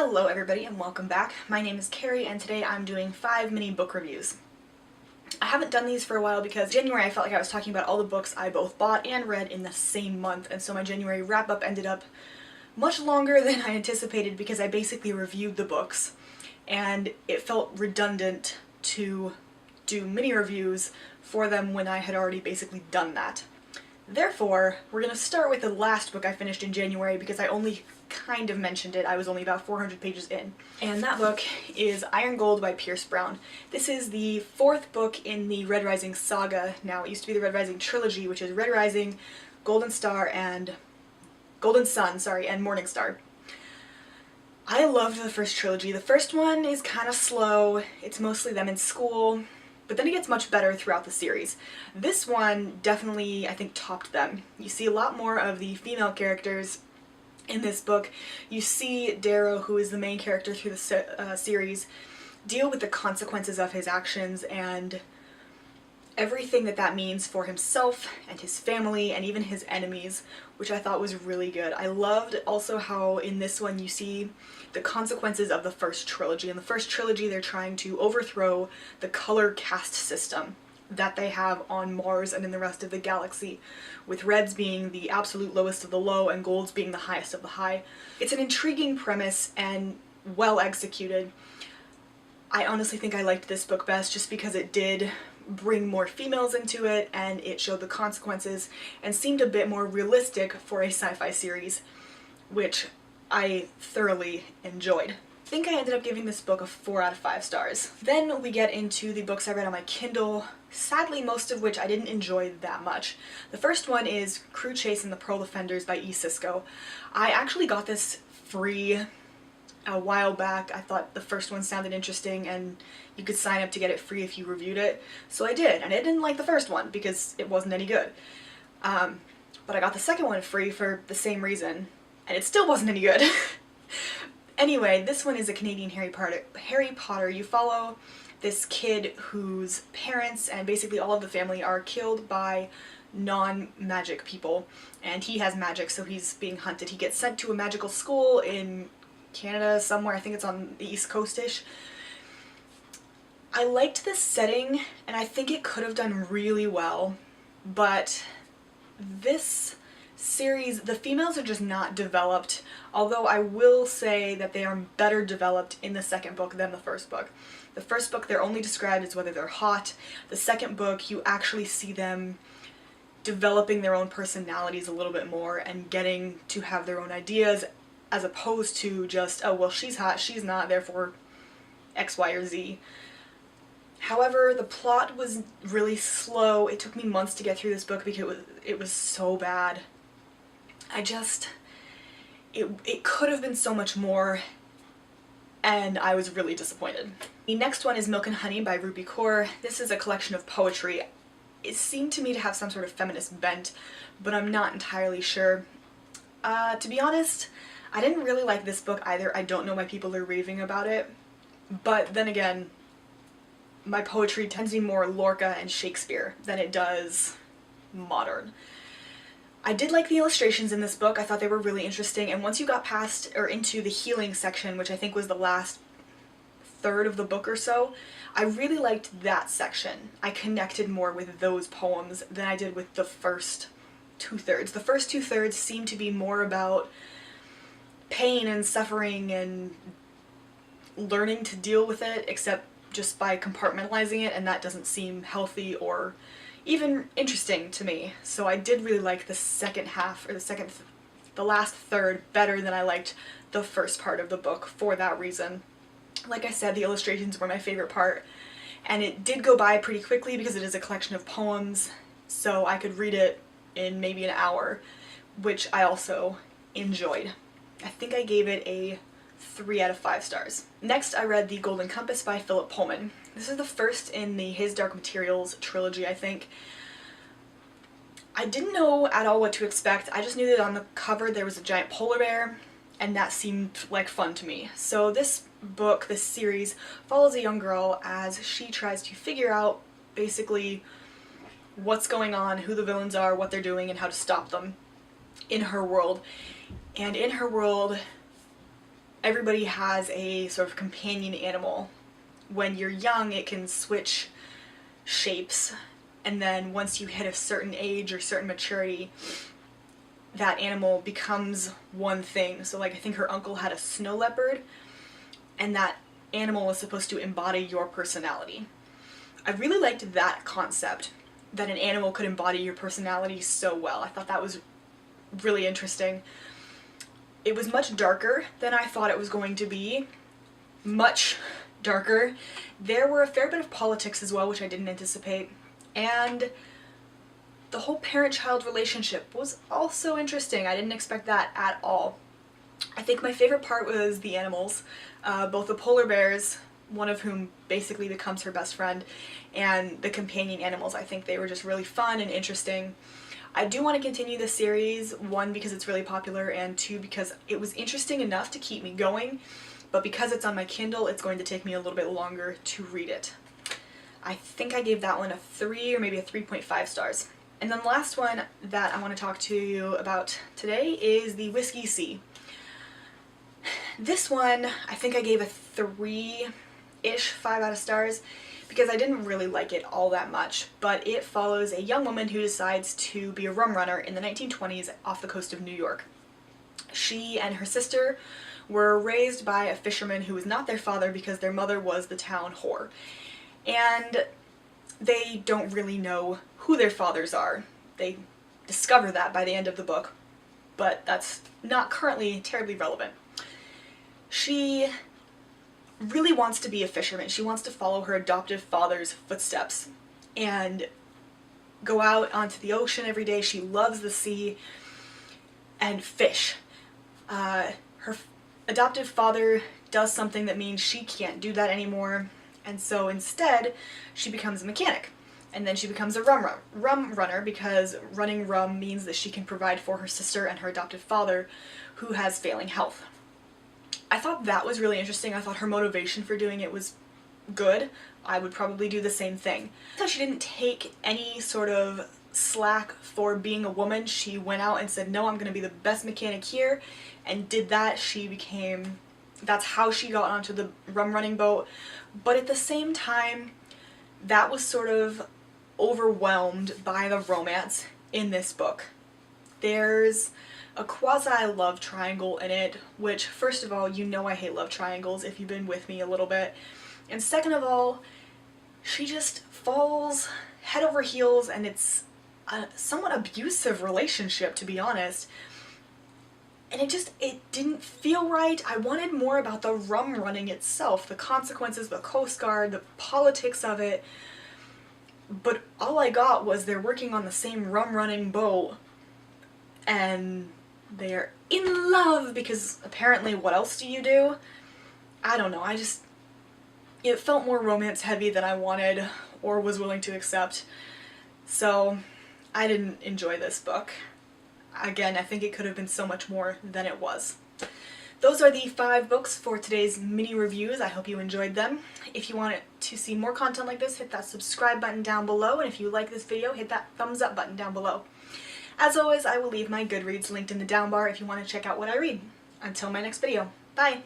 Hello everybody and welcome back. My name is Kari and today I'm doing 5 mini book reviews. I haven't done these for a while because January I felt like I was talking about all the books I both bought and read in the same month, and so my January wrap-up ended up much longer than I anticipated because I basically reviewed the books and it felt redundant to do mini reviews for them when I had already basically done that. Therefore, we're going to start with the last book I finished in January because I only kind of mentioned it. I was only about 400 pages in. And that book is Iron Gold by Pierce Brown. This is the 4th book in the Red Rising saga. Now, it used to be the Red Rising trilogy, which is Red Rising, Golden Sun, and Morning Star. I loved the first trilogy. The first one is kind of slow. It's mostly them in school. But then it gets much better throughout the series. This one definitely, I think, topped them. You see a lot more of the female characters in this book. You see Darrow, who is the main character through the series, deal with the consequences of his actions and everything that means for himself and his family and even his enemies, which I thought was really good. I loved also how in this one you see the consequences of the first trilogy. In the first trilogy they're trying to overthrow the color caste system that they have on Mars and in the rest of the galaxy, with reds being the absolute lowest of the low and golds being the highest of the high. It's an intriguing premise and well executed. I honestly think I liked this book best just because it did bring more females into it and it showed the consequences and seemed a bit more realistic for a sci-fi series, which I thoroughly enjoyed. I think I ended up giving this book a 4 out of 5 stars. Then we get into the books I read on my Kindle, sadly most of which I didn't enjoy that much. The first one is Crude Chase and the Pearl Defenders by E. Cisco. I actually got this free a while back. I thought the first one sounded interesting and you could sign up to get it free if you reviewed it. So I did, and I didn't like the first one because it wasn't any good. But I got the second one free for the same reason, and it still wasn't any good. Anyway, this one is a Canadian Harry Potter. You follow this kid whose parents and basically all of the family are killed by non-magic people, and he has magic, so he's being hunted. He gets sent to a magical school in Canada somewhere. I think it's on the East Coast-ish. I liked this setting and I think it could have done really well, but this series, the females are just not developed, although I will say that they are better developed in the second book than the first book. The first book they're only described as whether they're hot. The second book you actually see them developing their own personalities a little bit more and getting to have their own ideas, as opposed to just, oh well, she's hot, she's not, therefore X, Y, or Z. However, the plot was really slow. It took me months to get through this book because it was so bad. It could have been so much more, and I was really disappointed. The next one is Milk and Honey by Ruby Kaur. This is a collection of poetry. It seemed to me to have some sort of feminist bent, but I'm not entirely sure. To be honest, I didn't really like this book either. I don't know why people are raving about it, but then again, my poetry tends to be more Lorca and Shakespeare than it does modern. I did like the illustrations in this book. I thought they were really interesting, and once you got past or into the healing section, which I think was the last third of the book or so, I really liked that section. I connected more with those poems than I did with the first 2/3. The first 2/3 seemed to be more about pain and suffering and learning to deal with it, except just by compartmentalizing it, and that doesn't seem healthy or even interesting to me. So I did really like the second half, or the last third, better than I liked the first part of the book for that reason. Like I said, the illustrations were my favorite part, and it did go by pretty quickly because it is a collection of poems, so I could read it in maybe an hour, which I also enjoyed. I think I gave it a 3 out of 5 stars. Next, I read The Golden Compass by Philip Pullman. This is the first in the His Dark Materials trilogy, I think. I didn't know at all what to expect. I just knew that on the cover there was a giant polar bear, and that seemed like fun to me. So this book, this series, follows a young girl as she tries to figure out basically what's going on, who the villains are, what they're doing, and how to stop them in her world. And in her world, everybody has a sort of companion animal. When you're young, it can switch shapes, and then once you hit a certain age or certain maturity, that animal becomes one thing. So like I think her uncle had a snow leopard, and that animal was supposed to embody your personality. I really liked that concept, that an animal could embody your personality so well. I thought that was really interesting. It was much darker than I thought it was going to be. Much darker. There were a fair bit of politics as well, which I didn't anticipate. And the whole parent-child relationship was also interesting. I didn't expect that at all. I think my favorite part was the animals. Both the polar bears, one of whom basically becomes her best friend, and the companion animals. I think they were just really fun and interesting. I do want to continue the series, one because it's really popular, and two because it was interesting enough to keep me going, but because it's on my Kindle, it's going to take me a little bit longer to read it. I think I gave that one a 3 or maybe a 3.5 stars. And then the last one that I want to talk to you about today is the Whiskey Sea. This one, I think I gave a 3-ish, 5 out of stars, because I didn't really like it all that much, but it follows a young woman who decides to be a rum runner in the 1920s off the coast of New York. She and her sister were raised by a fisherman who was not their father because their mother was the town whore. And they don't really know who their fathers are. They discover that by the end of the book, but that's not currently terribly relevant. She really wants to be a fisherman. She wants to follow her adoptive father's footsteps and go out onto the ocean every day. She loves the sea and fish. Her adoptive father does something that means she can't do that anymore, and so instead she becomes a mechanic. And then she becomes a rum runner because running rum means that she can provide for her sister and her adoptive father, who has failing health. I thought that was really interesting. I thought her motivation for doing it was good. I would probably do the same thing. So she didn't take any sort of slack for being a woman. She went out and said, no, I'm going to be the best mechanic here, and did that. That's how she got onto the rum running boat. But at the same time, that was sort of overwhelmed by the romance in this book. There's a quasi-love triangle in it, which, first of all, you know I hate love triangles if you've been with me a little bit. And second of all, she just falls head over heels, and it's a somewhat abusive relationship, to be honest. And it didn't feel right. I wanted more about the rum running itself, the consequences, the Coast Guard, the politics of it. But all I got was they're working on the same rum running boat, and they're in love because apparently what else do you do? I don't know, it felt more romance heavy than I wanted or was willing to accept. So I didn't enjoy this book. Again, I think it could have been so much more than it was. Those are the 5 books for today's mini reviews. I hope you enjoyed them. If you want to see more content like this, hit that subscribe button down below, and if you like this video, hit that thumbs up button down below. As always, I will leave my Goodreads linked in the down bar if you want to check out what I read. Until my next video, bye!